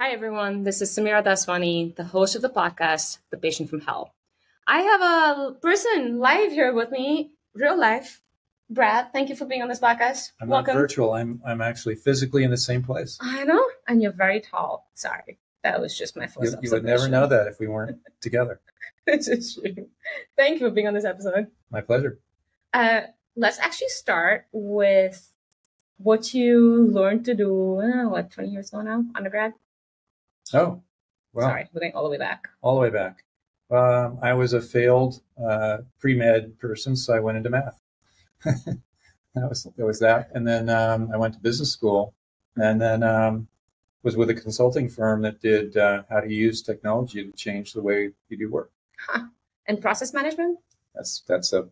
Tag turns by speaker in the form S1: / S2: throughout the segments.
S1: Hi, everyone. This is Samira Daswani, the host of the podcast, The Patient from Hell. I have a person live here with me, real life. Brad, thank you for being on this podcast.
S2: I'm
S1: Welcome.
S2: not virtual. I'm actually physically in the same place.
S1: I know, and you're very tall. Sorry, that was just my first
S2: You would never know that if we weren't together.
S1: This is true. Thank you for being on this episode.
S2: My pleasure.
S1: Let's actually start with what you learned to do, 20 years ago now, undergrad?
S2: Oh, well.
S1: Sorry, we're going all the way back.
S2: All the way back. I was a failed pre-med person, so I went into math. That was that. And then I went to business school, and then was with a consulting firm that did how to use technology to change the way you do work.
S1: Huh. And process management?
S2: The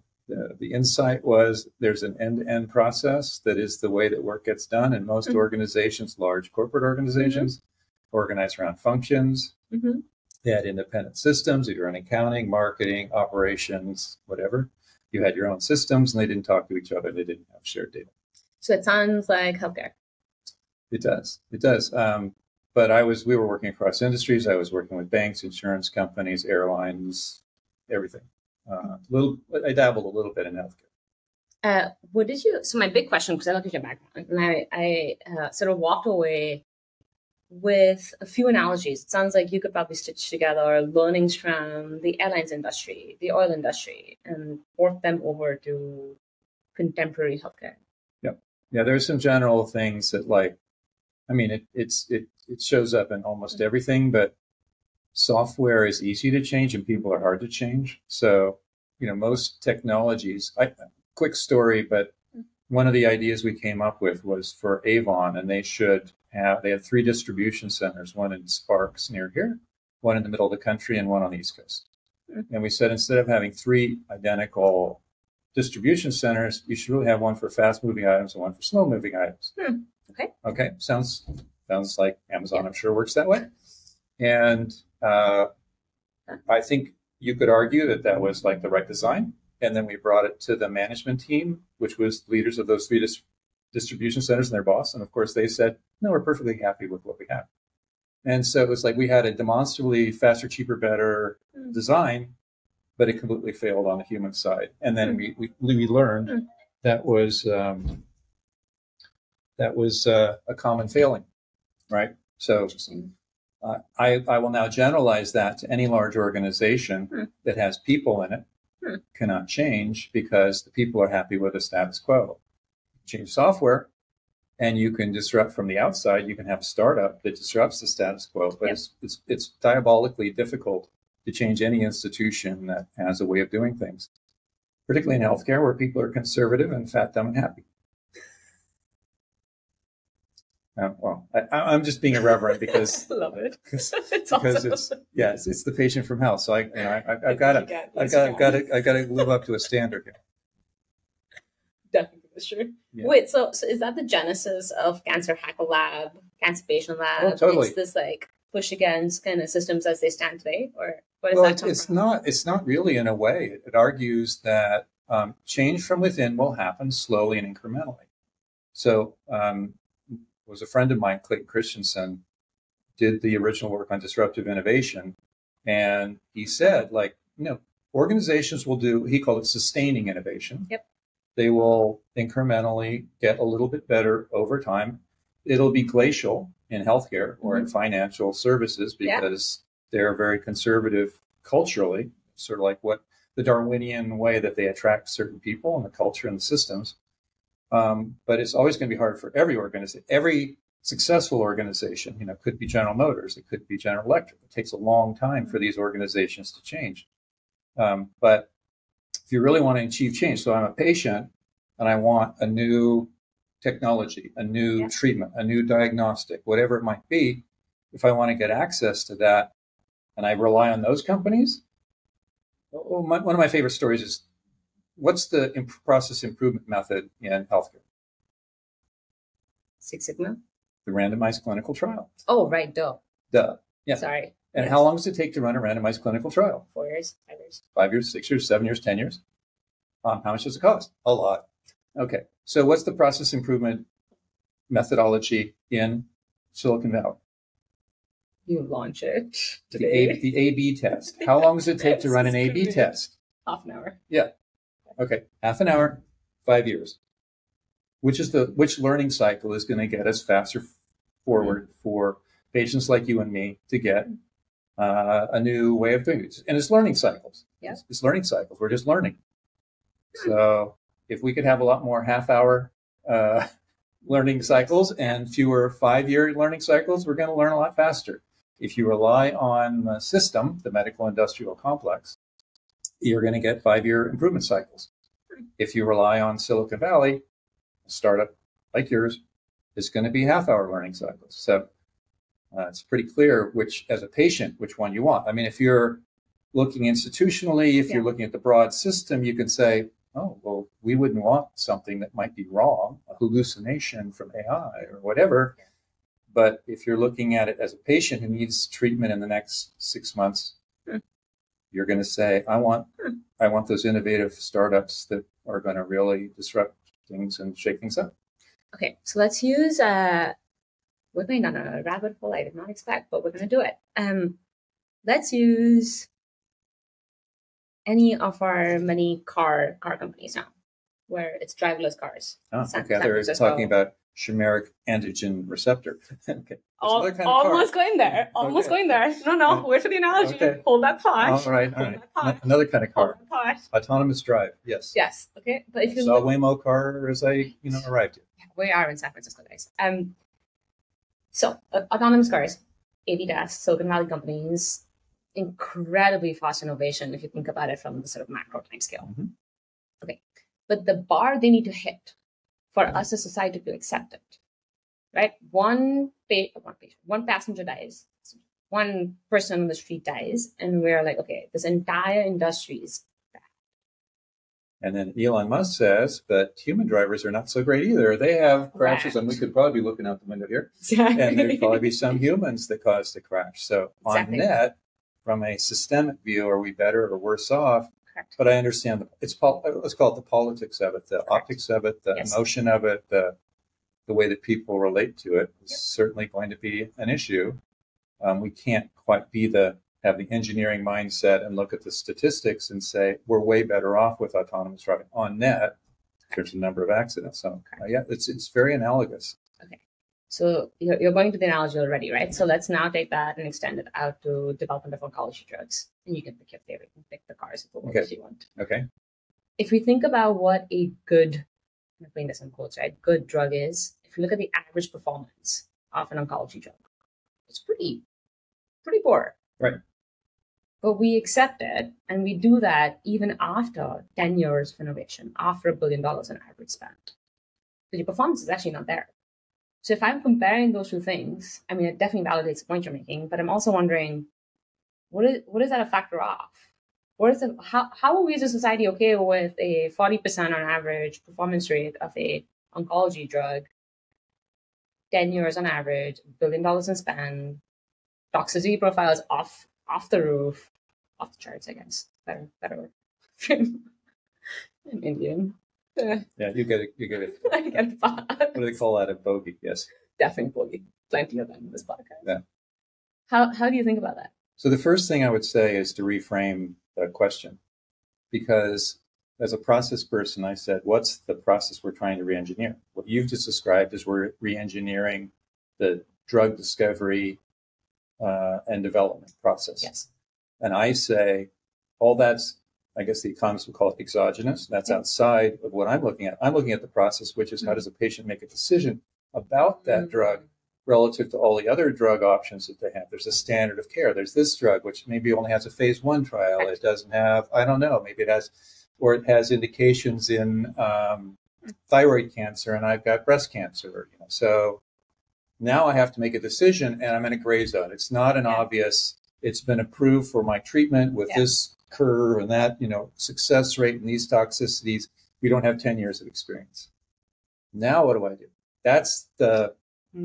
S2: insight was there's an end-to-end process that is the way that work gets done, and most organizations, large corporate organizations, organized around functions. They had independent systems. If you're in accounting, marketing, operations, whatever, you had your own systems, and they didn't talk to each other. They didn't have shared data.
S1: So it sounds like healthcare.
S2: It does. It does. But we were working across industries. I was working with banks, insurance companies, airlines, everything. I dabbled a little bit in healthcare.
S1: So my big question, because I looked at your background, and I sort of walked away with a few analogies. It sounds like you could probably stitch together learnings from the airlines industry, the oil industry, and port them over to contemporary healthcare.
S2: Yeah, there's some general things that, it shows up in almost everything, but software is easy to change and people are hard to change. So, most technologies, quick story, but one of the ideas we came up with was for Avon, and they had 3 distribution centers, one in Sparks near here, one in the middle of the country, and one on the East Coast. And we said, instead of having 3 identical distribution centers, you should really have one for fast moving items and one for slow moving items. Okay. Sounds like Amazon, I'm sure, works that way. And I think you could argue that was like the right design. And then we brought it to the management team, which was leaders of those 3 distribution centers and their boss. And of course, they said, no, we're perfectly happy with what we have. And so it was like we had a demonstrably faster, cheaper, better design, but it completely failed on the human side. And then we learned that was a common failing, right? So I will now generalize that to any large organization that has people in it. Cannot change because the people are happy with the status quo. Change software, and you can disrupt from the outside. You can have a startup that disrupts the status quo, but it's diabolically difficult to change any institution that has a way of doing things, particularly in healthcare where people are conservative and fat, dumb, and happy. I'm just being irreverent because
S1: I love it.
S2: Because it's the patient from hell. So I've got to live up to a standard here.
S1: Definitely, sure. Yeah. Wait, so is that the genesis of CancerHacker Lab, Cancer Patient Lab?
S2: Oh, totally.
S1: It's this push against kind of systems as they stand today, or what is that?
S2: It's not really in a way. It argues that change from within will happen slowly and incrementally. So. Was a friend of mine, Clayton Christensen, did the original work on disruptive innovation. And he said, organizations will do, he called it sustaining innovation.
S1: Yep.
S2: They will incrementally get a little bit better over time. It'll be glacial in healthcare or in financial services because they're very conservative culturally, sort of like what the Darwinian way that they attract certain people and the culture and the systems. But it's always going to be hard for every organization. Every successful organization, could be General Motors, it could be General Electric. It takes a long time for these organizations to change. But if you really want to achieve change, so I'm a patient and I want a new technology, a new treatment, a new diagnostic, whatever it might be. If I want to get access to that and I rely on those companies, one of my favorite stories is, what's the process improvement method in healthcare?
S1: Six Sigma?
S2: The randomized clinical trial.
S1: Oh, right. Duh.
S2: Yeah.
S1: Sorry.
S2: And how long does it take to run a randomized clinical trial?
S1: 4 years, 5 years.
S2: 5 years, 6 years, 7 years, 10 years. How much does it cost? A lot. Okay. So what's the process improvement methodology in Silicon Valley?
S1: You launch it today.
S2: The A/B test. How long does it take to run an A/B test?
S1: Half an hour.
S2: Yeah. Okay. Half an hour, 5 years. Which learning cycle is going to get us faster forward for patients like you and me to get a new way of doing it? And it's learning cycles.
S1: Yeah.
S2: It's learning cycles. We're just learning. So if we could have a lot more half-hour learning cycles and fewer 5-year learning cycles, we're going to learn a lot faster. If you rely on the system, the medical industrial complex, you're going to get 5-year improvement cycles. If you rely on Silicon Valley, a startup like yours, it's going to be half-hour learning cycles. So it's pretty clear as a patient, which one you want. I mean, if you're looking institutionally, if you're looking at the broad system, you can say, oh, well, we wouldn't want something that might be wrong, a hallucination from AI or whatever. Yeah. But if you're looking at it as a patient who needs treatment in the next 6 months, you're going to say, I want those innovative startups that are going to really disrupt things and shake things up.
S1: Okay, so let's use, we're going down a rabbit hole I did not expect, but we're going to do it. Let's use any of our many car companies now, where it's driverless cars.
S2: Oh, okay. They're talking about chimeric antigen receptor. Okay.
S1: Almost going there. Almost going there. No, wait for the analogy. Okay. Hold that thought.
S2: All right. Another kind of car. Autonomous drive. Yes.
S1: Yes. Okay. But if you
S2: saw a Waymo car as I arrived here.
S1: We are in San Francisco, guys. So autonomous cars, A/B tests, Silicon Valley companies, incredibly fast innovation if you think about it from the sort of macro time scale. Mm-hmm. Okay. But the bar they need to hit for us as society to accept it, right? One passenger dies, one person on the street dies, and we're like, okay, this entire industry is bad.
S2: And then Elon Musk says, but human drivers are not so great either. They have crashes, and we could probably be looking out the window here, exactly. And there'd probably be some humans that caused the crash. So exactly. On net, from a systemic view, are we better or worse off? Correct. But I understand let's call it the politics of it, the Correct. Optics of it, the yes. Emotion of it, the way that people relate to it is yep. certainly going to be an issue. We can't quite have the engineering mindset and look at the statistics and say we're way better off with autonomous driving on net in terms of number of accidents. So yeah, it's very analogous.
S1: Okay. So you're going to the analogy already, right? So let's now take that and extend it out to development of oncology drugs. And you can pick your favorite and pick the cars if you want. Okay. If we think about what a good, I'm putting this in quotes, right? Good drug is, if you look at the average performance of an oncology drug, it's pretty poor. Right. But we accept it, and we do that even after 10 years of innovation, after $1 billion in average spend. But your performance is actually not there. So if I'm comparing those two things, I mean, it definitely validates the point you're making, but I'm also wondering, what is that a factor of? How are we as a society okay with a 40% on average performance rate of a oncology drug, 10 years on average, $1 billion in spend, toxicity profiles off the roof, off the charts, I guess. Better. I'm Indian.
S2: Yeah, you get it.
S1: I get it.
S2: What do they call that? A bogey? Yes.
S1: Definitely bogey. Plenty of them in this podcast.
S2: Yeah.
S1: How do you think about that? So
S2: the first thing I would say is to reframe the question, because as a process person, I said, what's the process we're trying to re-engineer? What you've just described is we're re-engineering the drug discovery and development process. Yes. And I say all that's, I guess the economists would call it exogenous. That's outside of what I'm looking at. I'm looking at the process, which is how does a patient make a decision about that drug relative to all the other drug options that they have. There's a standard of care. There's this drug, which maybe only has a phase 1 trial. It doesn't have, I don't know, maybe it has, or it has indications in thyroid cancer, and I've got breast cancer. So now I have to make a decision, and I'm in a gray zone. It's not an obvious, it's been approved for my treatment with this curve and that, success rate and these toxicities. We don't have 10 years of experience. Now what do I do? That's the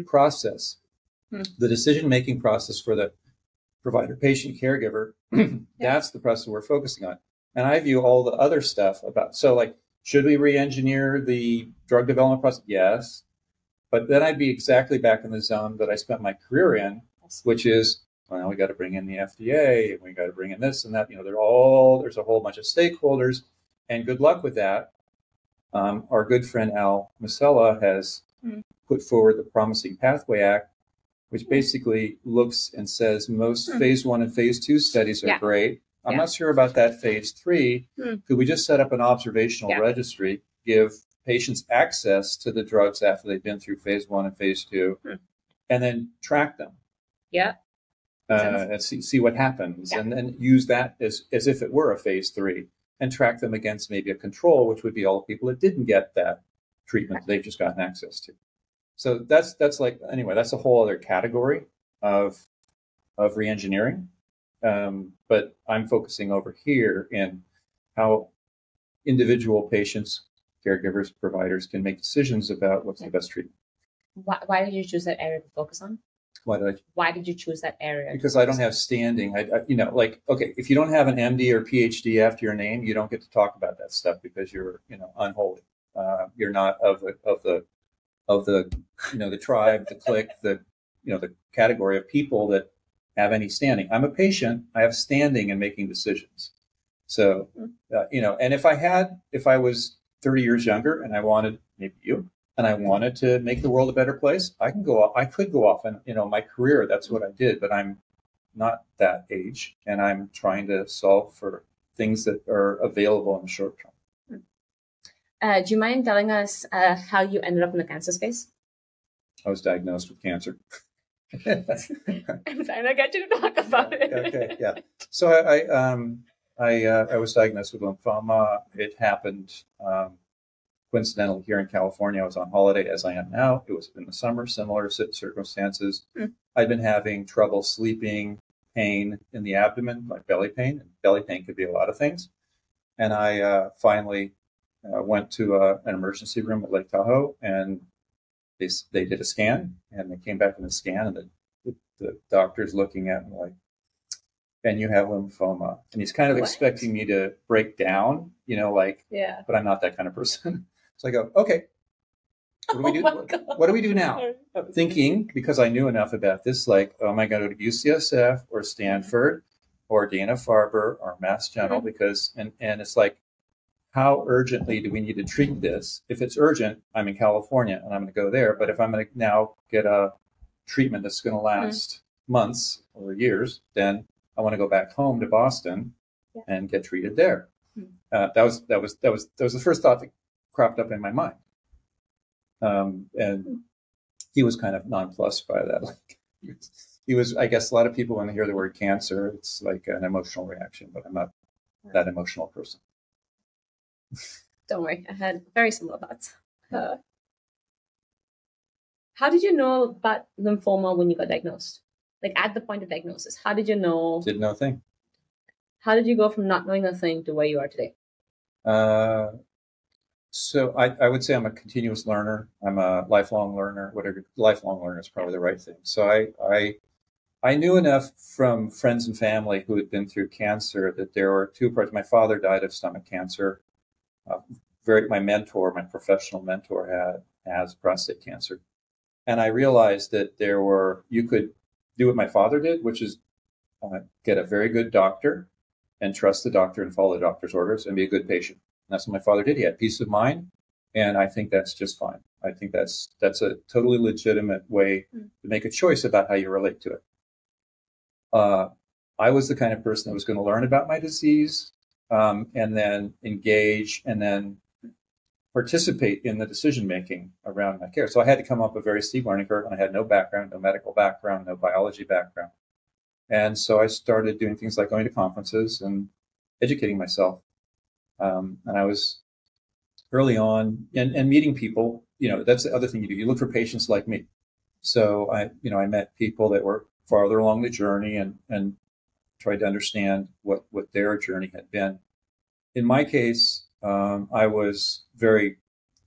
S2: process, the decision-making process for the provider, patient, caregiver. That's the process we're focusing on. And I view all the other stuff should we re-engineer the drug development process? Yes. But then I'd be exactly back in the zone that I spent my career in, which is well, now we got to bring in the FDA, and we got to bring in this and that. There's a whole bunch of stakeholders, and good luck with that. Our good friend Al Masella has put forward the Promising Pathway Act, which basically looks and says most phase 1 and phase 2 studies are great. I'm not sure about that phase 3. Could we just set up an observational registry, give patients access to the drugs after they've been through phase 1 and phase 2, and then track them? And see what happens, and then use that as if it were a phase 3, and track them against maybe a control, which would be all the people that didn't get that treatment they've just gotten access to. So that's a whole other category of reengineering. But I'm focusing over here in how individual patients, caregivers, providers can make decisions about what's the best treatment.
S1: Why did you choose that area to focus on? Why did you choose that area?
S2: Because I don't have standing. Okay, if you don't have an MD or PhD after your name, you don't get to talk about that stuff because you're, unholy. You're not of the the tribe, the clique, the category of people that have any standing. I'm a patient. I have standing in making decisions. So, and if I was 30 years younger and I wanted, maybe you, and I wanted to make the world a better place, I could go off and, my career, that's what I did, but I'm not that age, and I'm trying to solve for things that are available in the short term.
S1: Do you mind telling us how you ended up in the cancer space?
S2: I was diagnosed with cancer.
S1: I'm trying to get you to talk about it.
S2: Okay, yeah. So I was diagnosed with lymphoma. It happened coincidentally here in California. I was on holiday, as I am now. It was in the summer, similar circumstances. I'd been having trouble sleeping, pain in the abdomen, like belly pain. And belly pain could be a lot of things. And I finally went to an emergency room at Lake Tahoe, and they did a scan, and they came back from the scan, and the doctor's looking at me like, and you have lymphoma. And he's kind of expecting me to break down, but I'm not that kind of person. So I go, okay, what do we do? What do we do now? Thinking, because I knew enough about this, like, am I going to go to UCSF or Stanford or Dana-Farber or Mass General? Because, and it's like, how urgently do we need to treat this? If it's urgent, I'm in California and I'm going to go there. But if I'm going to now get a treatment that's going to last months or years, then I want to go back home to Boston and get treated there. That was the first thought that cropped up in my mind. And he was kind of nonplussed by that. Like, he was, I guess a lot of people, when they hear the word cancer, it's like an emotional reaction, but I'm not that emotional person.
S1: Don't worry, I had very similar thoughts. How did you know about lymphoma when you got diagnosed? Like at the point of diagnosis, how did you know?
S2: Didn't know a thing.
S1: How did you go from not knowing a thing to where you are today?
S2: So I would say I'm a continuous learner. I'm a lifelong learner. Whatever, lifelong learner is probably the right thing. So I knew enough from friends and family who had been through cancer that there were two parts. My father died of stomach cancer. My professional mentor has prostate cancer. And I realized that you could do what my father did, which is get a very good doctor and trust the doctor and follow the doctor's orders and be a good patient. And that's what my father did. He had peace of mind. And I think that's just fine. I think that's a totally legitimate way to make a choice about how you relate to it. I was the kind of person that was going to learn about my disease, and then engage and then participate in the decision-making around my care. So I had to come up a very steep learning curve, and I had no background, no medical background, no biology background. And so I started doing things like going to conferences and educating myself. And I was early on and meeting people, that's the other thing you do. You look for patients like me. So I met people that were farther along the journey and tried to understand what their journey had been. In my case, I was very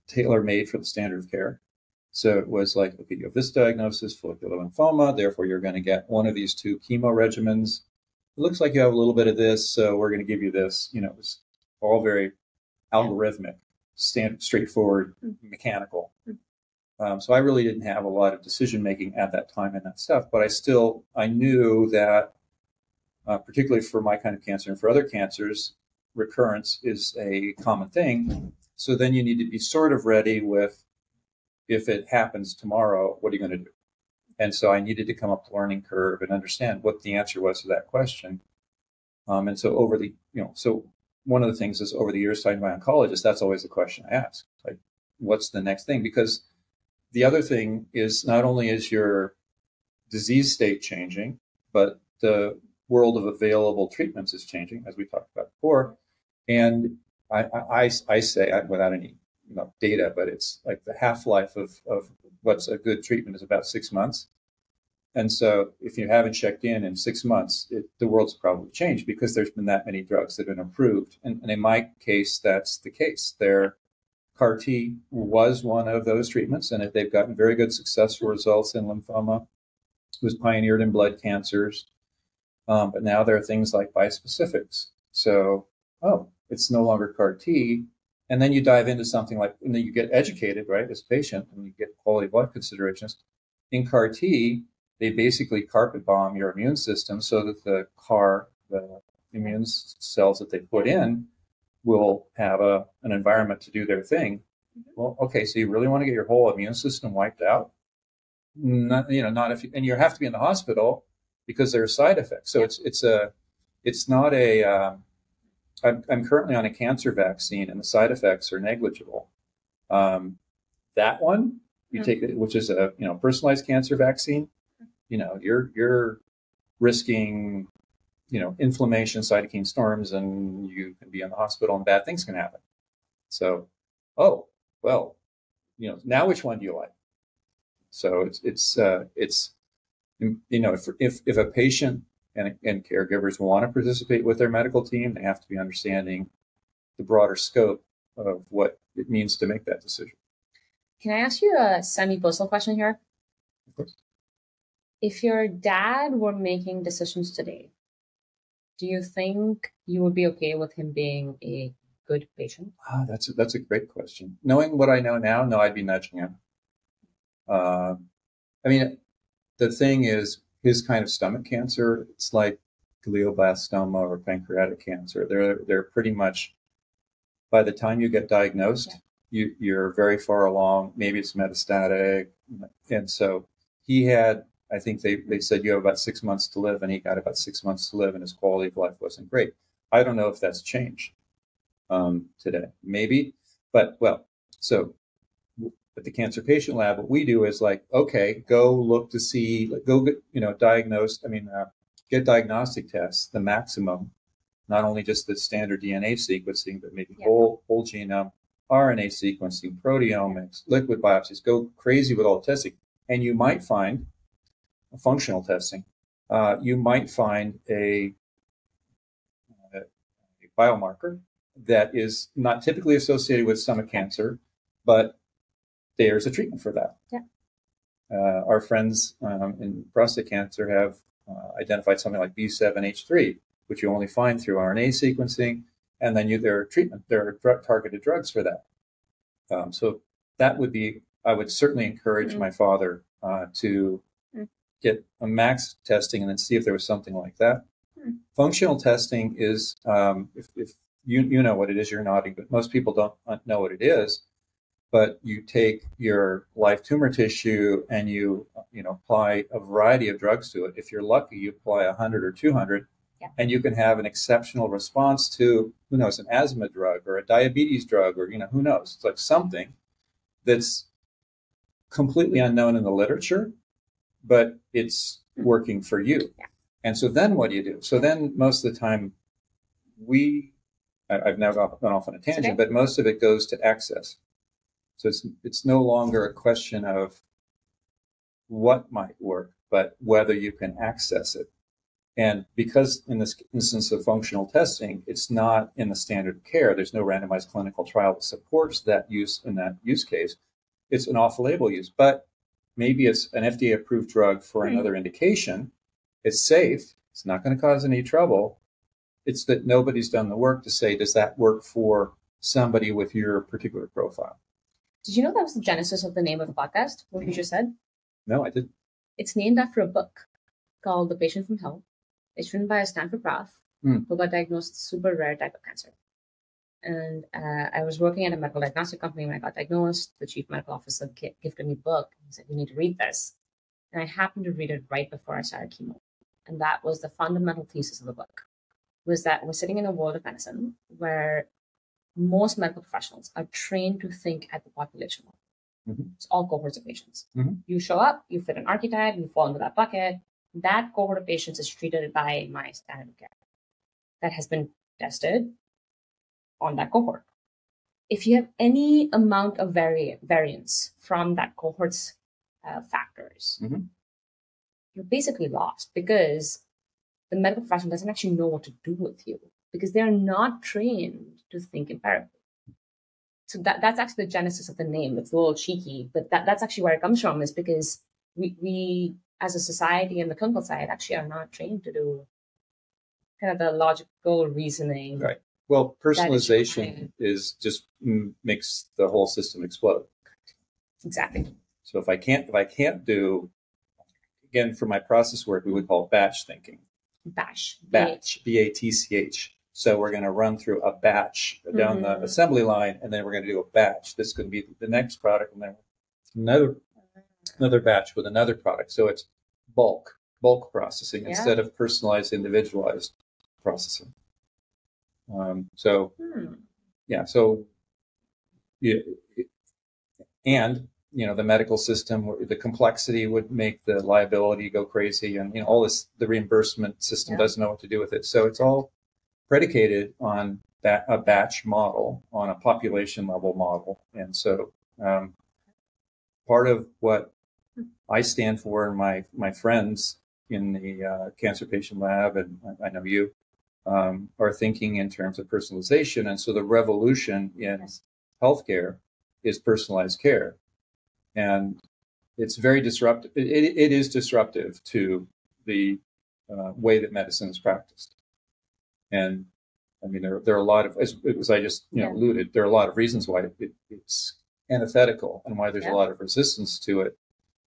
S2: tailor-made for the standard of care. So it was like, okay, you have this diagnosis, follicular lymphoma, therefore you're going to get one of these two chemo regimens. It looks like you have a little bit of this, so we're going to give you this. It was all very algorithmic, straightforward, mechanical. So I really didn't have a lot of decision making at that time in that stuff, but I knew that, particularly for my kind of cancer and for other cancers, recurrence is a common thing. So then you need to be sort of ready with, if it happens tomorrow, what are you going to do? And so I needed to come up the learning curve and understand what the answer was to that question. And so so one of the things is, over the years talking to my oncologist, that's always the question I ask, like, what's the next thing? Because the other thing is, not only is your disease state changing, but the world of available treatments is changing, as we talked about before. And I say, without any data, but it's like the half-life of what's a good treatment is about 6 months. And so if you haven't checked in 6 months, the world's probably changed, because there's been that many drugs that have been approved. And in my case, that's the case. CAR T was one of those treatments, and they've gotten very good successful results in lymphoma. It was pioneered in blood cancers. But now there are things like bispecifics. So, it's no longer CAR T. And then you dive into something like, and then you get educated, right, as a patient, and you get quality of life considerations. In CAR T, they basically carpet bomb your immune system so that the immune cells that they put in will have an environment to do their thing. Well, okay, so you really want to get your whole immune system wiped out? Not if you, and you have to be in the hospital because there are side effects. So it's not a. I'm currently on a cancer vaccine, and the side effects are negligible. That one you take, which is a personalized cancer vaccine. You're risking inflammation, cytokine storms, and you can be in the hospital, and bad things can happen. So, now which one do you like? So if a patient and caregivers want to participate with their medical team, they have to be understanding the broader scope of what it means to make that decision.
S1: Can I ask you a semi-personal question here?
S2: Of course.
S1: If your dad were making decisions today, do you think you would be okay with him being a good patient?
S2: That's a great question. Knowing what I know now, no, I'd be nudging him. The thing is, his kind of stomach cancer, it's like glioblastoma or pancreatic cancer. They're pretty much, by the time you get diagnosed, you're very far along. Maybe it's metastatic. And so he had, I think they said you have about 6 months to live, and he got about 6 months to live, and his quality of life wasn't great. I don't know if that's changed today. Maybe. But, so at the Cancer Patient Lab, what we do is go look to see, get diagnostic tests, the maximum, not only just the standard DNA sequencing, but maybe whole genome, RNA sequencing, proteomics, liquid biopsies. Go crazy with all the testing. And you might find functional testing. You might find a biomarker that is not typically associated with stomach cancer, but there's a treatment for that.
S1: Yeah.
S2: Our friends in prostate cancer have identified something like B7H3, which you only find through RNA sequencing, and then there are targeted drugs for that. So that would be, I would certainly encourage my father to get a max testing and then see if there was something like that. Functional testing is, if you know what it is, you're nodding, but most people don't know what it is. But you take your live tumor tissue and you apply a variety of drugs to it. If you're lucky, you apply 100 or 200, and you can have an exceptional response to, who knows, an asthma drug or a diabetes drug, or who knows. It's like something that's completely unknown in the literature, but it's working for you.
S1: Yeah.
S2: And so then what do you do? So then most of the time I've now gone off on a tangent, but most of it goes to access. So it's no longer a question of what might work, but whether you can access it. And because in this instance of functional testing, it's not in the standard of care, there's no randomized clinical trial that supports that use in that use case. It's an off-label use, but maybe it's an FDA-approved drug for another indication. It's safe. It's not going to cause any trouble. It's that nobody's done the work to say, does that work for somebody with your particular profile?
S1: Did you know that was the genesis of the name of the podcast, what you just said?
S2: No, I didn't.
S1: It's named after a book called The Patient from Hell. It's written by a Stanford prof who got diagnosed with a super rare type of cancer. And I was working at a medical diagnostic company when I got diagnosed. The chief medical officer gifted me the book. He said, you need to read this. And I happened to read it right before I started chemo. And that was the fundamental thesis of the book, was that we're sitting in a world of medicine where most medical professionals are trained to think at the population level. It's all cohorts of patients. You show up, you fit an archetype, you fall into that bucket. That cohort of patients is treated by my standard of care that has been tested on that cohort. If you have any amount of variance from that cohort's factors, you're basically lost, because the medical profession doesn't actually know what to do with you, because they're not trained to think empirically. So that's actually the genesis of the name. It's a little cheeky, but that's actually where it comes from, is because we as a society and the clinical side actually are not trained to do kind of the logical reasoning.
S2: Right. Well, personalization is just makes the whole system explode.
S1: Exactly.
S2: So if I can't do, again, for my process work, we would call batch thinking. Batch, BATCH. So we're going to run through a batch down the assembly line, and then we're going to do a batch. This is going to be the next product, and then another batch with another product. So it's bulk processing instead of personalized, individualized processing. And the medical system, the complexity would make the liability go crazy, and all this, the reimbursement system doesn't know what to do with it. So it's all predicated on a batch model, on a population level model. And so part of what I stand for, and my friends in the Cancer Patient Lab, and I know you, are thinking in terms of personalization. And so the revolution in healthcare is personalized care. And it's very disruptive. It is disruptive to the way that medicine is practiced. And I mean, there are a lot of, as I just alluded, there are a lot of reasons why it's antithetical and why there's a lot of resistance to it.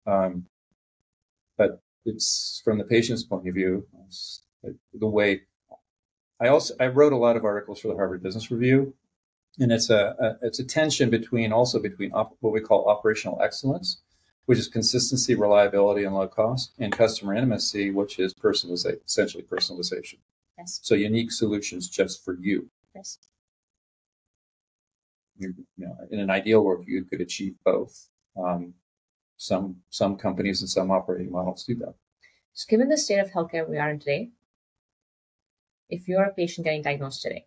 S2: But it's, from the patient's point of view, the way. I wrote a lot of articles for the Harvard Business Review, and it's a tension between what we call operational excellence, which is consistency, reliability, and low cost, and customer intimacy, which is essentially personalization.
S1: Yes.
S2: So unique solutions just for you.
S1: Yes.
S2: In an ideal world, you could achieve both. Some companies and some operating models do that.
S1: So given the state of healthcare we are in today, if you're a patient getting diagnosed today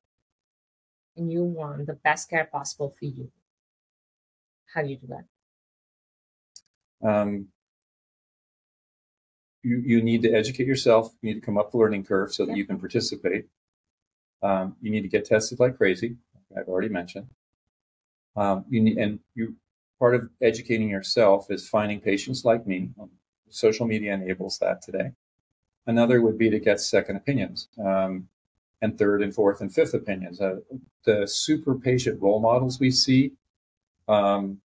S1: and you want the best care possible for you, how do you do that?
S2: You need to educate yourself. You need to come up the learning curve so that you can participate. You need to get tested like crazy. I've already mentioned. Part of educating yourself is finding patients like me. Social media enables that today. Another would be to get second opinions, and third and fourth and fifth opinions. The super patient role models we see. I'm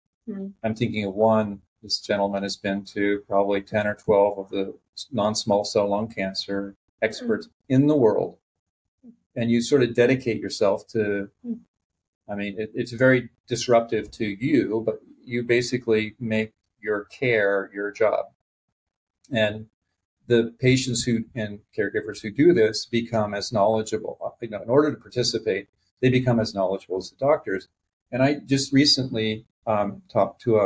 S2: thinking of one. This gentleman has been to probably 10 or 12 of the non-small cell lung cancer experts in the world. And you sort of dedicate yourself to, it's very disruptive to you, but you basically make your care your job. And the patients and caregivers who do this become as knowledgeable. In order to participate, they become as knowledgeable as the doctors. And I just recently talked to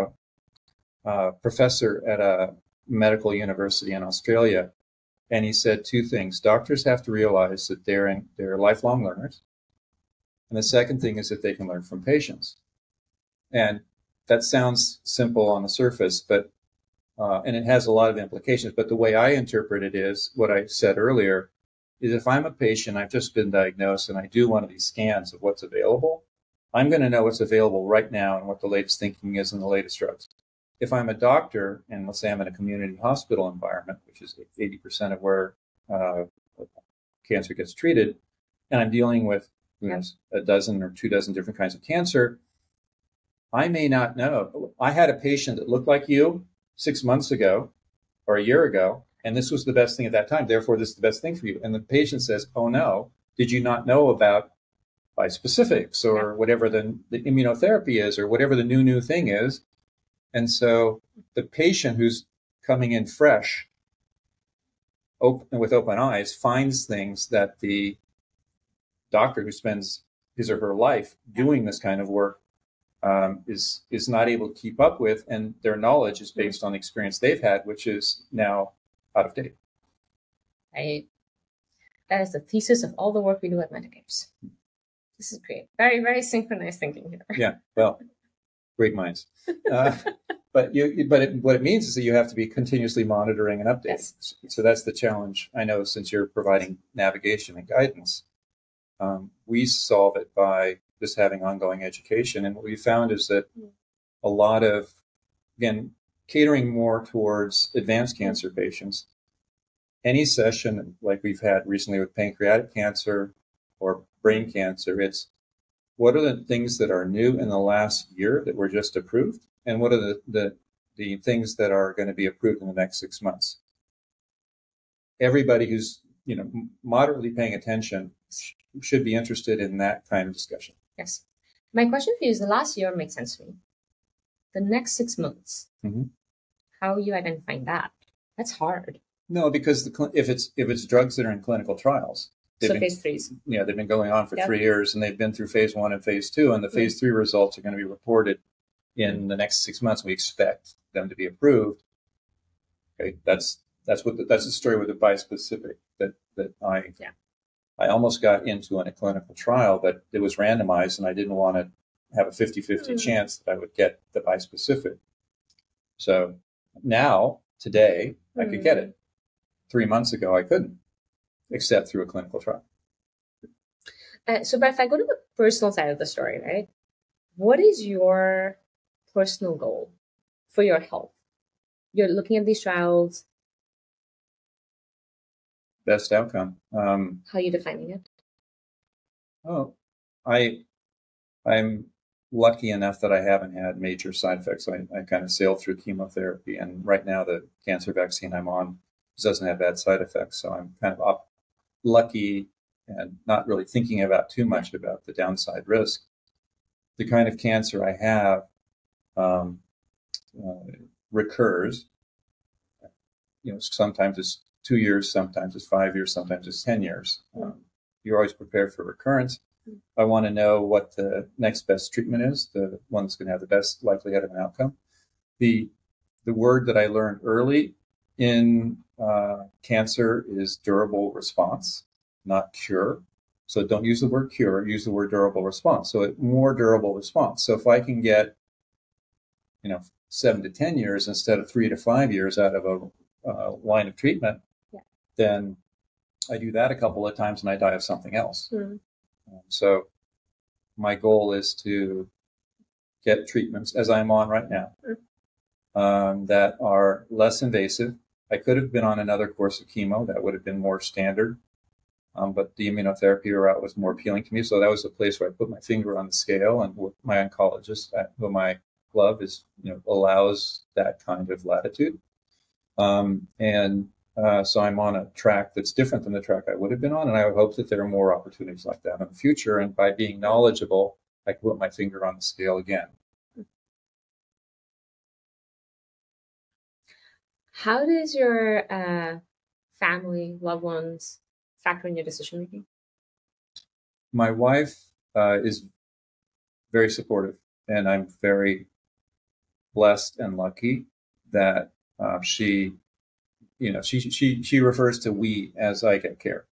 S2: a professor at a medical university in Australia, and he said two things. Doctors have to realize that they're lifelong learners. And the second thing is that they can learn from patients. And that sounds simple on the surface, but and it has a lot of implications. But the way I interpret it is what I said earlier, is if I'm a patient, I've just been diagnosed, and I do one of these scans of what's available, I'm going to know what's available right now and what the latest thinking is and the latest drugs. If I'm a doctor, and let's say I'm in a community hospital environment, which is 80% of where cancer gets treated, and I'm dealing with a dozen or 24 different kinds of cancer, I may not know. I had a patient that looked like you 6 months ago or a year ago, and this was the best thing at that time. Therefore, this is the best thing for you. And the patient says, oh no, did you not know about bispecifics or whatever the immunotherapy is or whatever the new thing is? And so the patient who's coming in fresh, with open eyes, finds things that the doctor who spends his or her life doing this kind of work is not able to keep up with, and their knowledge is based on the experience they've had, which is now out of date.
S1: Right. That is the thesis of all the work we do at Medicapes. This is great. Very, very synchronized thinking here.
S2: Yeah, well, great minds. But what it means is that you have to be continuously monitoring and updating. Yes. So that's the challenge. I know, since you're providing navigation and guidance, we solve it by just having ongoing education. And what we found is that a lot of, again, catering more towards advanced cancer patients, any session like we've had recently with pancreatic cancer or brain cancer, it's what are the things that are new in the last year that were just approved, and what are the things that are going to be approved in the next 6 months. Everybody who's moderately paying attention should be interested in that kind of discussion.
S1: Yes. My question for you is, the last year makes sense to me. The next 6 months, how are you identifying that? That's hard.
S2: No, because if it's drugs that are in clinical trials,
S1: phase 3s.
S2: Yeah, they've been going on for 3 years, and they've been through phase 1 and phase 2, and the phase 3 results are going to be reported in the next 6 months. We expect them to be approved. Okay, that's the story with the bispecific that I almost got into in a clinical trial, but it was randomized, and I didn't want to have a 50-50 chance that I would get the bispecific. So now, today, I could get it. 3 months ago, I couldn't, except through a clinical trial.
S1: But if I go to the personal side of the story, right? What is your personal goal for your health? You're looking at these trials.
S2: Best outcome.
S1: How are you defining it?
S2: Oh, I'm lucky enough that I haven't had major side effects. I kind of sailed through chemotherapy, and right now the cancer vaccine I'm on doesn't have bad side effects. So I'm kind of lucky and not really thinking about too much about the downside risk. The kind of cancer I have recurs. Sometimes it's 2 years, sometimes it's 5 years, sometimes it's 10 years. You're always prepared for recurrence. I want to know what the next best treatment is, the one that's going to have the best likelihood of an outcome. The word that I learned early in cancer is durable response, not cure. So don't use the word cure, use the word durable response. So more durable response. So if I can get, 7 to 10 years instead of 3 to 5 years out of a line of treatment, then I do that a couple of times and I die of something else. So my goal is to get treatments, as I'm on right now, that are less invasive. I could have been on another course of chemo that would have been more standard, but the immunotherapy route was more appealing to me. So that was a place where I put my finger on the scale, and my oncologist, whom I love, is allows that kind of latitude. So I'm on a track that's different than the track I would have been on, and I would hope that there are more opportunities like that in the future. And by being knowledgeable, I can put my finger on the scale again.
S1: How does your family, loved ones factor in your decision making?
S2: My wife is very supportive, and I'm very blessed and lucky that she refers to we as I get care.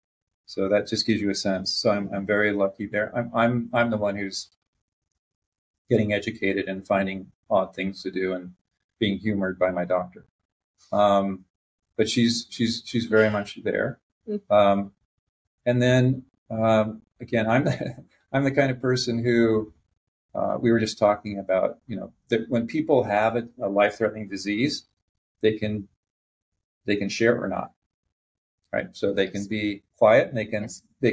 S2: So that just gives you a sense. So I'm very lucky there. I'm the one who's getting educated and finding odd things to do and being humored by my doctor. But she's very much there. And then again, I'm the kind of person who we were just talking about. That when people have a life-threatening disease, they can share it or not. right? So they can be quiet, and they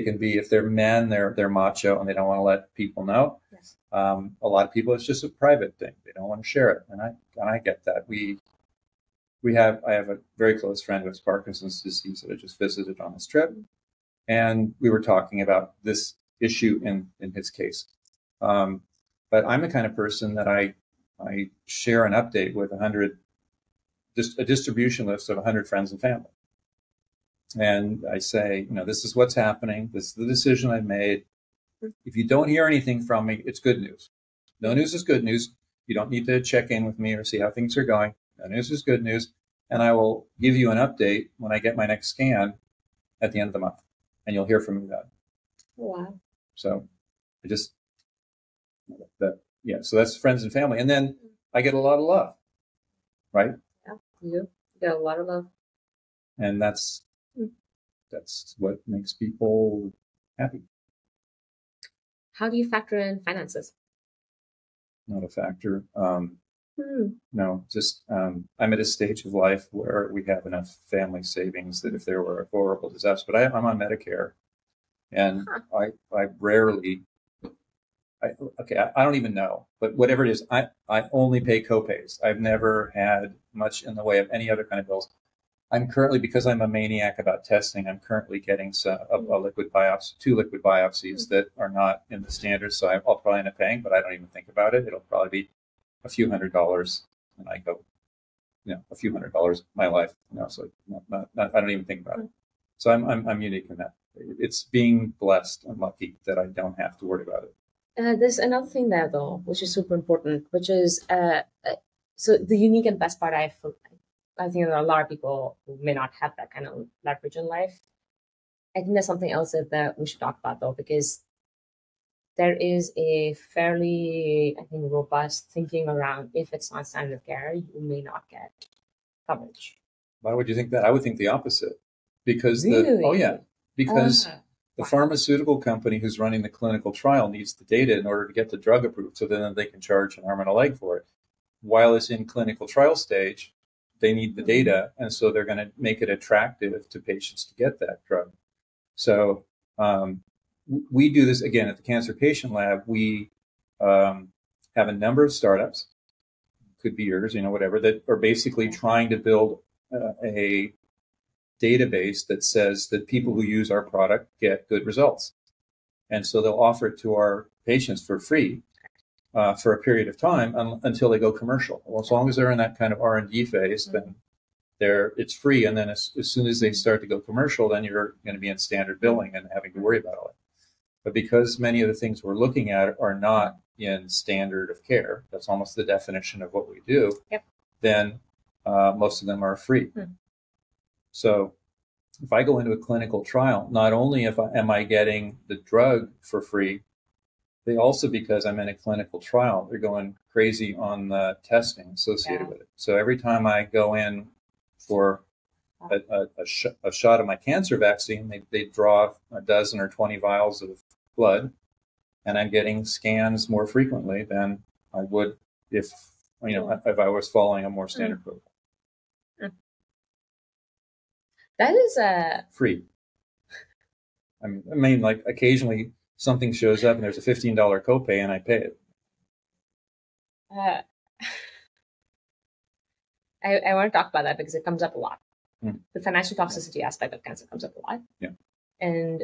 S2: can be, if they're men, they're macho and they don't want to let people know.
S1: Yes.
S2: A lot of people, it's just a private thing. They don't want to share it, and I get that. I have a very close friend who has Parkinson's disease that I just visited on this trip, and we were talking about this issue in his case. But I'm the kind of person that I share an update with just a distribution list of 100 friends and family. And I say, this is what's happening. This is the decision I made. If you don't hear anything from me, it's good news. No news is good news. You don't need to check in with me or see how things are going. No news is good news. And I will give you an update when I get my next scan at the end of the month. And you'll hear from me then.
S1: Wow.
S2: So so that's friends and family. And then I get a lot of love, right?
S1: Yeah, you get a lot of love.
S2: And that's what makes people happy.
S1: How do you factor in finances?
S2: Not a factor. No, just I'm at a stage of life where we have enough family savings that if there were a horrible disaster, but I'm on Medicare, and I rarely, I don't even know, but whatever it is, I only pay copays. I've never had much in the way of any other kind of bills. I'm currently, because I'm a maniac about testing, I'm currently getting a liquid biopsy, 2 liquid biopsies that are not in the standard. So I'll probably end up paying, but I don't even think about it. It'll probably be a few $100s, and I go, a few $100 my life. So I don't even think about it. So I'm unique in that. It's being blessed and lucky that I don't have to worry about it.
S1: There's another thing there, though, which is super important, which is so the unique and best part I think there are a lot of people who may not have that kind of leverage in life. I think there's something else that we should talk about, though, because there is a fairly, I think, robust thinking around if it's not standard of care, you may not get coverage.
S2: Why would you think that? I would think the opposite. Because
S1: really?
S2: The pharmaceutical company who's running the clinical trial needs the data in order to get the drug approved, so then they can charge an arm and a leg for it. While it's in clinical trial stage, they need the data, and so they're going to make it attractive to patients to get that drug. So we do this, again, at the Cancer Patient Lab. We have a number of startups, could be yours, whatever, that are basically trying to build a database that says that people who use our product get good results. And so they'll offer it to our patients for free for a period of time until they go commercial. Well, as long as they're in that kind of R&D phase, then it's free. And then as soon as they start to go commercial, then you're going to be in standard billing and having to worry about all it. But because many of the things we're looking at are not in standard of care, that's almost the definition of what we do, then most of them are free. So if I go into a clinical trial, not only am I getting the drug for free, they also, because I'm in a clinical trial, they're going crazy on the testing associated with it. So every time I go in for a shot of my cancer vaccine, they draw a dozen or 20 vials of blood, and I'm getting scans more frequently than I would if I was following a more standard protocol.
S1: That is
S2: free. I mean, like occasionally something shows up and there's a $15 copay and I pay it.
S1: I want to talk about that because it comes up a lot. The financial toxicity aspect of cancer comes up a lot.
S2: Yeah.
S1: And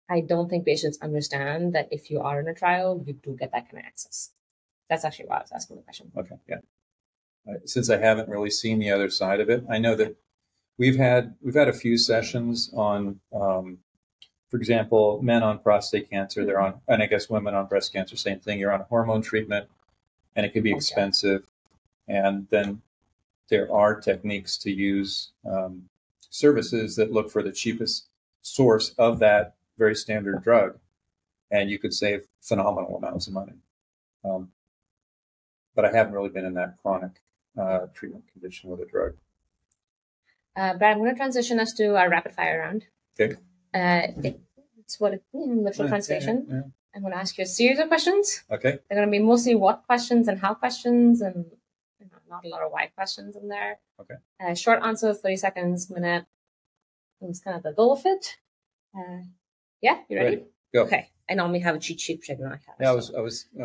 S1: I don't think patients understand that if you are in a trial, you do get that kind of access. That's actually why I was asking the question.
S2: Okay, yeah. Since I haven't really seen the other side of it, I know that we've had a few sessions on, for example, men on prostate cancer. They're on, and I guess women on breast cancer, same thing. You're on hormone treatment, and it can be expensive. And then there are techniques to use services that look for the cheapest source of that very standard drug, and you could save phenomenal amounts of money. But I haven't really been in that chronic treatment condition with a drug.
S1: But I'm going to transition us to our rapid fire round.
S2: Okay.
S1: It's what literal translation.
S2: Yeah.
S1: I'm going to ask you a series of questions.
S2: Okay.
S1: They're going to be mostly what questions and how questions, and not a lot of why questions in there.
S2: Okay.
S1: Short answer, 30 seconds, minute. It's kind of the goal of it. Yeah, you ready?
S2: Go.
S1: Okay. I normally have a cheat sheet, which I do not have.
S2: Yeah,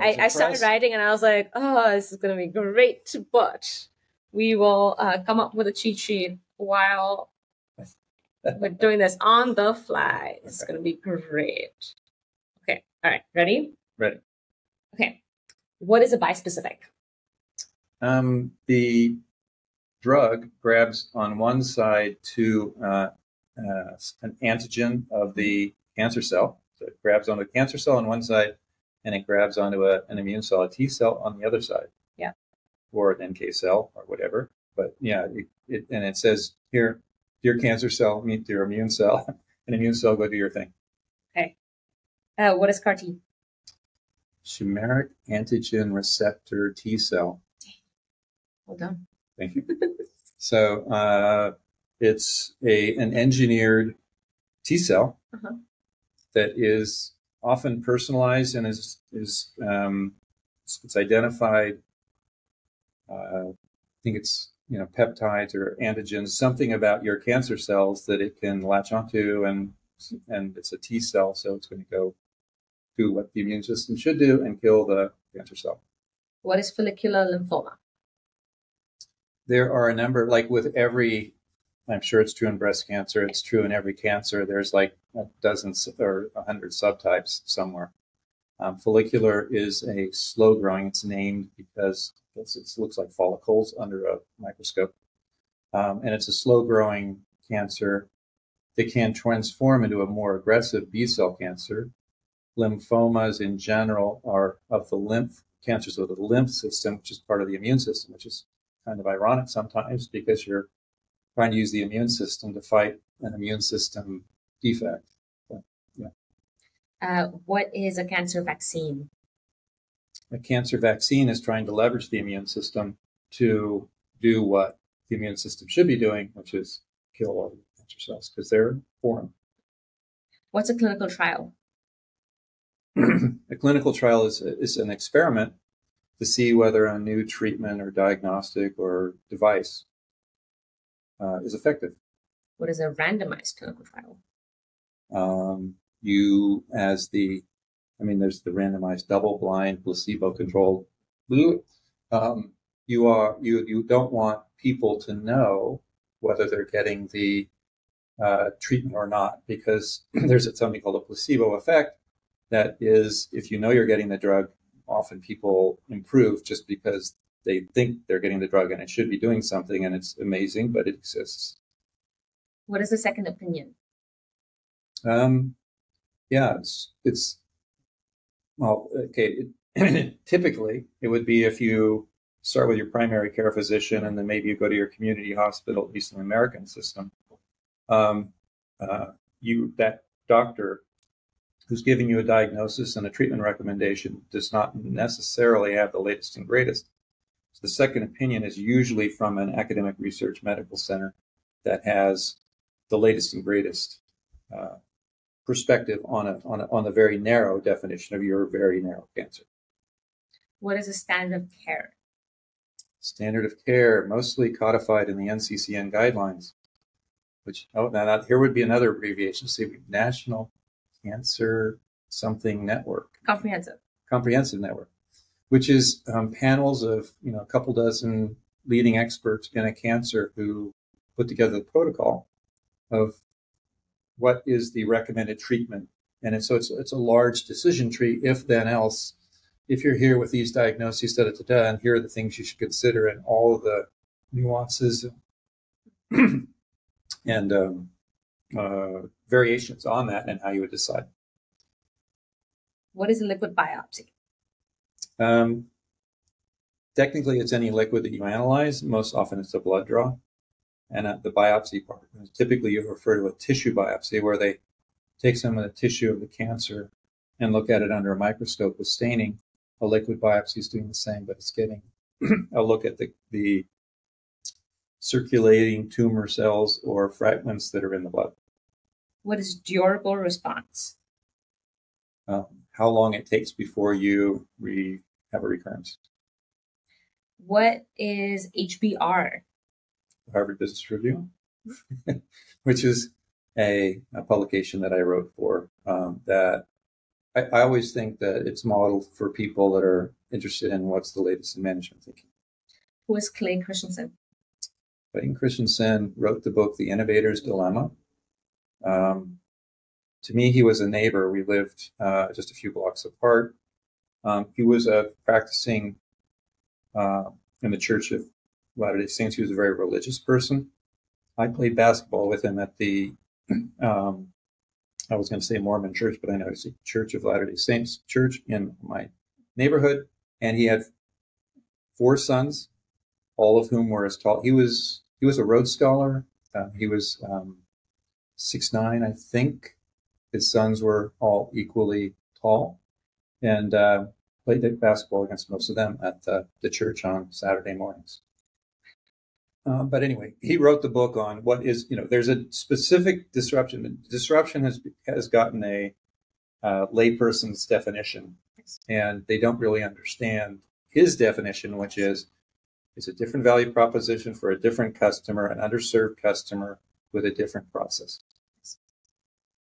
S1: I started writing and I was like, oh, this is going to be great, but we will come up with a cheat sheet while we're doing this on the fly. It's going to be great. Okay. All right. Ready?
S2: Ready.
S1: Okay. What is a bispecific?
S2: The drug grabs on one side to an antigen of the cancer cell. So it grabs onto the cancer cell on one side, and it grabs onto an immune cell, a T cell, on the other side.
S1: Yeah.
S2: Or an NK cell or whatever. But yeah, it says here, dear cancer cell, meet your immune cell. An immune cell, go do your thing.
S1: Okay. What is CAR T?
S2: Chimeric antigen receptor T cell.
S1: Well done.
S2: Thank you. So it's an engineered T cell that is often personalized and is it's identified. I think it's peptides or antigens, something about your cancer cells that it can latch onto, and it's a T cell, so it's going to go do what the immune system should do and kill the cancer cell.
S1: What is follicular lymphoma?
S2: There are a number, like with every, I'm sure it's true in breast cancer, it's true in every cancer, there's like a dozen or 100 subtypes somewhere. Follicular is a slow growing, it's named because it looks like follicles under a microscope. And it's a slow growing cancer that can transform into a more aggressive B cell cancer. Lymphomas in general are of the lymph cancers of the lymph system, which is part of the immune system, which is kind of ironic sometimes because you're trying to use the immune system to fight an immune system defect. But, yeah.
S1: What is a cancer vaccine?
S2: A cancer vaccine is trying to leverage the immune system to do what the immune system should be doing, which is kill all the cancer cells because they're foreign.
S1: What's a clinical trial?
S2: A clinical trial is an experiment to see whether a new treatment or diagnostic or device is effective.
S1: What is a randomized clinical trial?
S2: There's the randomized double-blind placebo-controlled. You don't want people to know whether they're getting the treatment or not, because there's something called a placebo effect. That is, if you know you're getting the drug, often people improve just because they think they're getting the drug and it should be doing something, and it's amazing, but it exists.
S1: What is a second opinion?
S2: Typically, it would be if you start with your primary care physician and then maybe you go to your community hospital, at least in the American system. That doctor who's giving you a diagnosis and a treatment recommendation does not necessarily have the latest and greatest. So the second opinion is usually from an academic research medical center that has the latest and greatest perspective on a very narrow definition of your very narrow cancer.
S1: What is a standard of care?
S2: Standard of care, mostly codified in the NCCN guidelines, which, here would be another abbreviation, National Cancer something network. Comprehensive network, which is panels of a couple dozen leading experts in a cancer who put together the protocol of what is the recommended treatment. And it's a large decision tree, if then else. If you're here with these diagnoses, and here are the things you should consider, and all of the nuances and variations on that and how you would decide.
S1: What is a liquid biopsy?
S2: Technically, it's any liquid that you analyze. Most often it's a blood draw. And at the biopsy part, typically you refer to a tissue biopsy, where they take some of the tissue of the cancer and look at it under a microscope with staining. A liquid biopsy is doing the same, but it's getting a look at the circulating tumor cells or fragments that are in the blood.
S1: What is durable response?
S2: How long it takes before you have a recurrence.
S1: What is HBR?
S2: Harvard Business Review, which is a publication that I wrote for that I always think that it's modeled for people that are interested in what's the latest in management thinking.
S1: Who is Clay Christensen?
S2: Clayton Christensen wrote the book, The Innovator's Dilemma. To me, he was a neighbor. We lived just a few blocks apart. He was practicing in the Church of Latter-day Saints. He was a very religious person. I played basketball with him at the, I was going to say Mormon church, but I know it's the Church of Latter-day Saints church in my neighborhood. And he had 4 sons, all of whom were as tall. He was a Rhodes Scholar. He was 6'9", I think. His sons were all equally tall, and played basketball against most of them at the church on Saturday mornings. But anyway, he wrote the book on what is, there's a specific disruption. The disruption has gotten a layperson's definition, and they don't really understand his definition, which is it's a different value proposition for a different customer, an underserved customer with a different process.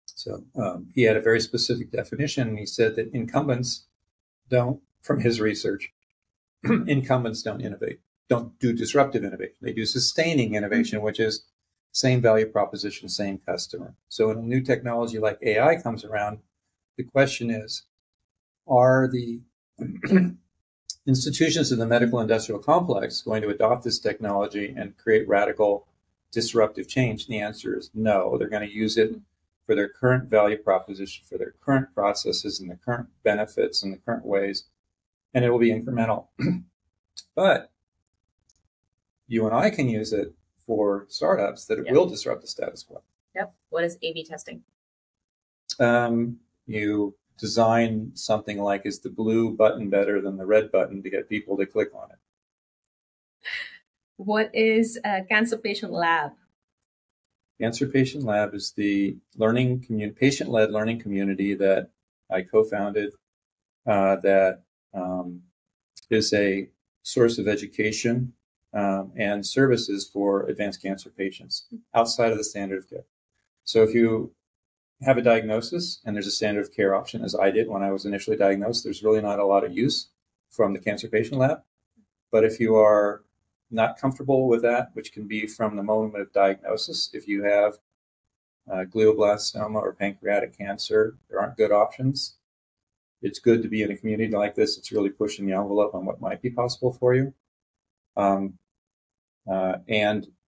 S2: So he had a very specific definition, and he said that incumbents don't, from his research, incumbents don't innovate, don't do disruptive innovation. They do sustaining innovation, which is same value proposition, same customer. So when a new technology like AI comes around, the question is, are the institutions in the medical industrial complex going to adopt this technology and create radical disruptive change? And the answer is no. They're going to use it for their current value proposition, for their current processes and the current benefits and the current ways, and it will be incremental. But you and I can use it for startups that will disrupt the status quo.
S1: Yep. What is A/B testing?
S2: You design something like, is the blue button better than the red button, to get people to click on it?
S1: What is CancerHacker Lab?
S2: CancerHacker Lab is the patient-led learning community that I co-founded that is a source of education and services for advanced cancer patients outside of the standard of care. So if you have a diagnosis and there's a standard of care option, as I did when I was initially diagnosed, there's really not a lot of use from the CancerHacker Lab. But if you are not comfortable with that, which can be from the moment of diagnosis, if you have glioblastoma or pancreatic cancer, there aren't good options. It's good to be in a community like this. It's really pushing the envelope on what might be possible for you. And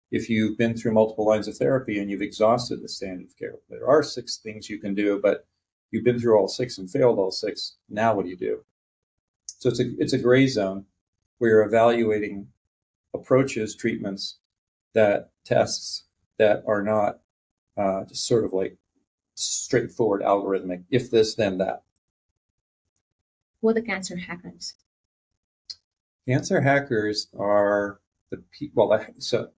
S2: if you've been through multiple lines of therapy and you've exhausted the standard of care, there are 6 things you can do, but you've been through all 6 and failed all 6. Now what do you do? So it's a gray zone where you're evaluating approaches, treatments, tests that are not just sort of like straightforward algorithmic, if this, then that.
S1: What are the cancer hackers?
S2: Cancer hackers are the people, so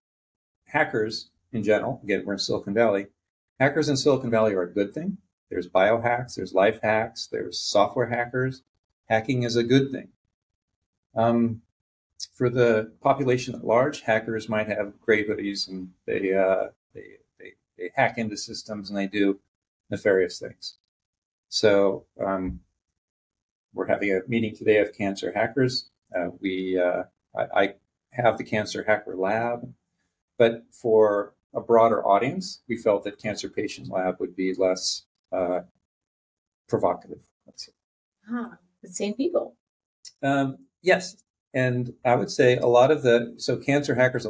S2: hackers in general, again, we're in Silicon Valley. Hackers in Silicon Valley are a good thing. There's biohacks, there's life hacks, there's software hackers. Hacking is a good thing. For the population at large, hackers might have gray hoodies and they hack into systems and they do nefarious things. So we're having a meeting today of cancer hackers. I have the CancerHacker Lab, but for a broader audience, we felt that CancerHacker Lab would be less provocative. Let's say.
S1: The same people.
S2: Yes. And I would say a lot of the cancer hackers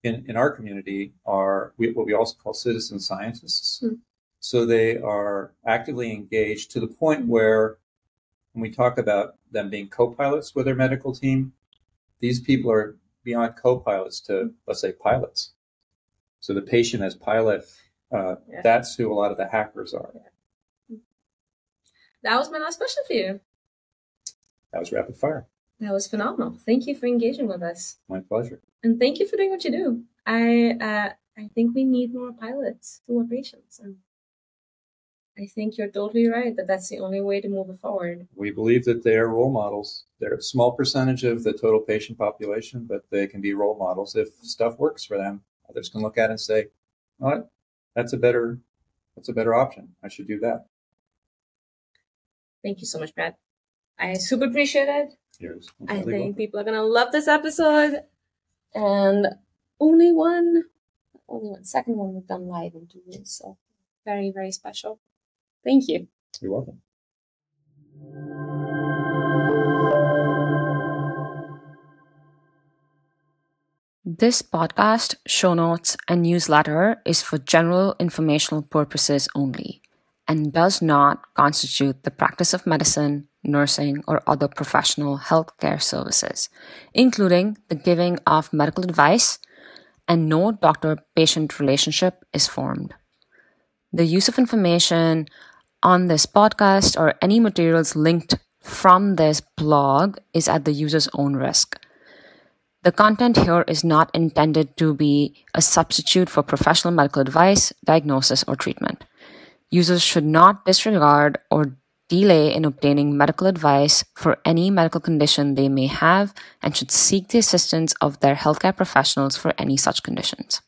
S2: in our community are what we also call citizen scientists. Mm. So they are actively engaged to the point where when we talk about them being co-pilots with their medical team, these people are beyond co-pilots to, let's say, pilots. So the patient as pilot, that's who a lot of the hackers are.
S1: Yeah. That was my last question for you.
S2: That was rapid fire.
S1: That was phenomenal. Thank you for engaging with us.
S2: My pleasure.
S1: And thank you for doing what you do. I think we need more pilots to our patients. And I think you're totally right that that's the only way to move it forward.
S2: We believe that they are role models. They're a small percentage of the total patient population, but they can be role models. If stuff works for them, others can look at it and say, well, that's a better option. I should do that.
S1: Thank you so much, Brad. I super appreciate it.
S2: Cheers.
S1: I think people are going to love this episode. And only one second one we've done live in 2 years. So very, very special. Thank you.
S2: You're welcome.
S1: This podcast, show notes, and newsletter is for general informational purposes only and does not constitute the practice of medicine, nursing, or other professional healthcare services, including the giving of medical advice, and no doctor-patient relationship is formed. The use of information on this podcast or any materials linked from this blog is at the user's own risk. The content here is not intended to be a substitute for professional medical advice, diagnosis, or treatment. Users should not disregard or delay in obtaining medical advice for any medical condition they may have and should seek the assistance of their healthcare professionals for any such conditions.